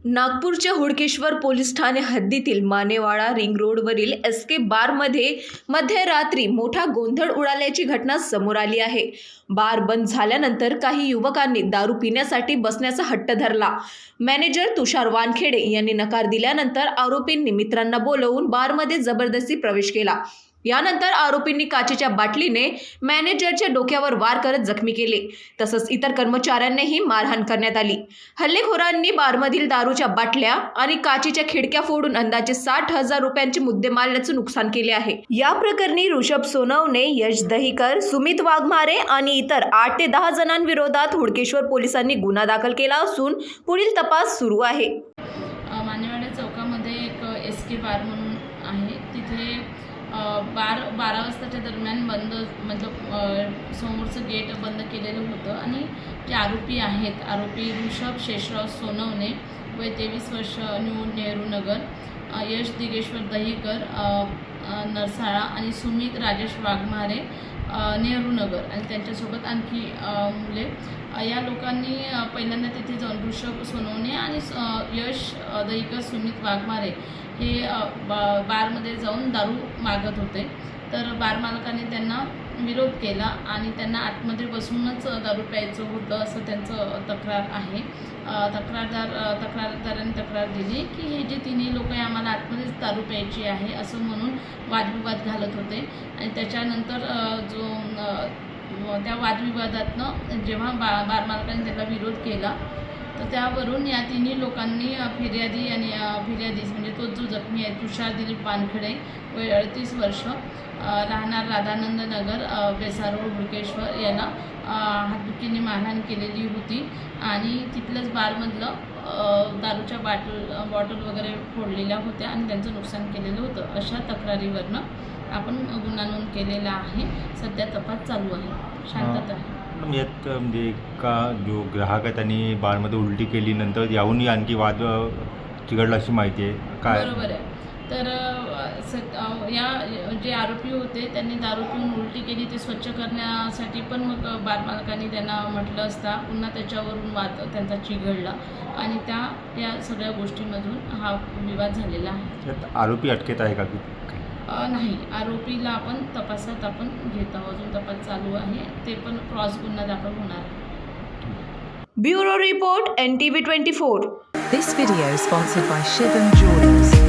नागपूरच्या हुडकेश्वर पोलीस ठाणे हद्दीतील मानेवाडा रिंग रोडवरील एसके बारमध्ये मध्यरात्री मोठा गोंधळ उडाल्याची घटना समोर आली आहे। बार बंद झाल्यानंतर काही युवकांनी दारू पिण्यासाठी बसण्याचा हट्ट धरला। मॅनेजर तुषार वानखेडे यांनी नकार दिल्यानंतर आरोपींनी मित्रांना बोलवून बारमध्ये जबरदस्ती प्रवेश केला। यानंतर आरोपींनी काचेच्या बाटलीने मॅनेजरच्या डोक्यावर वार करत जखमी केले। तसंच इतर कर्मचाऱ्यांनाही मारहाण करण्यात आली। हल्लेखोरांनी बारमधील दारूच्या बाटल्या आणि काचेच्या खिडक्या फोडून अंदाजे 60,000 रुपयांचे मुद्देमालाचं नुकसान केले आहे। या प्रकरणी ऋषभ सोनवणे, यश दहीकर, सुमित वाघमारे आणि इतर 8 ते 10 जणांविरोधात हुडकेश्वर पोलिसांनी गुन्हा दाखल केला असून पुढील तपास सुरू आहे। मानेवाडा चौकामध्ये एक एसके बार म्हणून आहे। तिथे बार 12 वाजताच्या दरम्यान बंद समोरचं गेट बंद केलेलं होतं आणि जे आरोपी आहेत, आरोपी ऋषभ शेषराव सोनवणे वय 23 वर्ष, न्यू नेहरू नगर, यश दिगेश्वर दहीकर नरसाळा आणि सुमित राजेश वाघमारे नेहरू नगर आणि त्यांच्यासोबत आणखी मुले। या लोकांनी पहिल्यांदा तिथे जाऊन ऋषभ सोनवणे आणि यश दहीकर, सुमित वाघमारे हे बारमध्ये जाऊन दारू मागत होते। तर बार मालकाने त्यांना विरोध केला आणि त्यांना आतमध्ये बसूनच दारू प्यायचं होतं असं त्यांचं तक्रार आहे। तक्रारदारांनी तक्रार दिली की हे जे तिन्ही लोक आहे आम्हाला आतमध्येच दारू प्यायची आहे असं म्हणून वादविवाद घालत होते। आणि त्याच्यानंतर त्या वादविवादातनं जेव्हा बार मालकाने त्याला विरोध केला तर त्यावरून या तिन्ही लोकांनी फिर्यादीस म्हणजे तो जो जखमी आहे तुषार दिलीप वानखेडे वय 38 वर्ष, राहणार राधानंद नगर, बेसारोड हुडकेश्वर याला हातबुक्कीने मारहाण केलेली होती आणि तिथलंच बारमधलं दारूच्या बॉटल वगैरे फोडलेल्या होत्या आणि त्यांचं नुकसान केलेलं होतं। अशा तक्रारीवरनं आपण गुन्हा नोंद केलेला आहे। सध्या तपास चालू आहे, शांतता आहे। यात म्हणजे का जो ग्राहक आहे त्यांनी बारमध्ये उलटी केली, नंतर याहूनही आणखी वाद चिघळला अशी माहिती आहे काय? बरोबर आहे। तर या जे आरोपी होते त्यांनी दारू पिऊन उलटी केली, ते स्वच्छ करण्यासाठी पण मग बार मालकांनी त्यांना म्हटलं असता पुन्हा त्याच्यावरून वाद त्यांचा चिघळला आणि या सगळ्या गोष्टींमधून हा विवाद झालेला आहे। यात आरोपी अटकेत आहे का? नाही, आरोपीला आपण तपासात घेत आहोत, अजून तपास चालू आहे, ते पण क्रॉस गुन्हा दाखल होणार आहे। Bureau report NTV 24। This video is sponsored by Shivam Jewelers.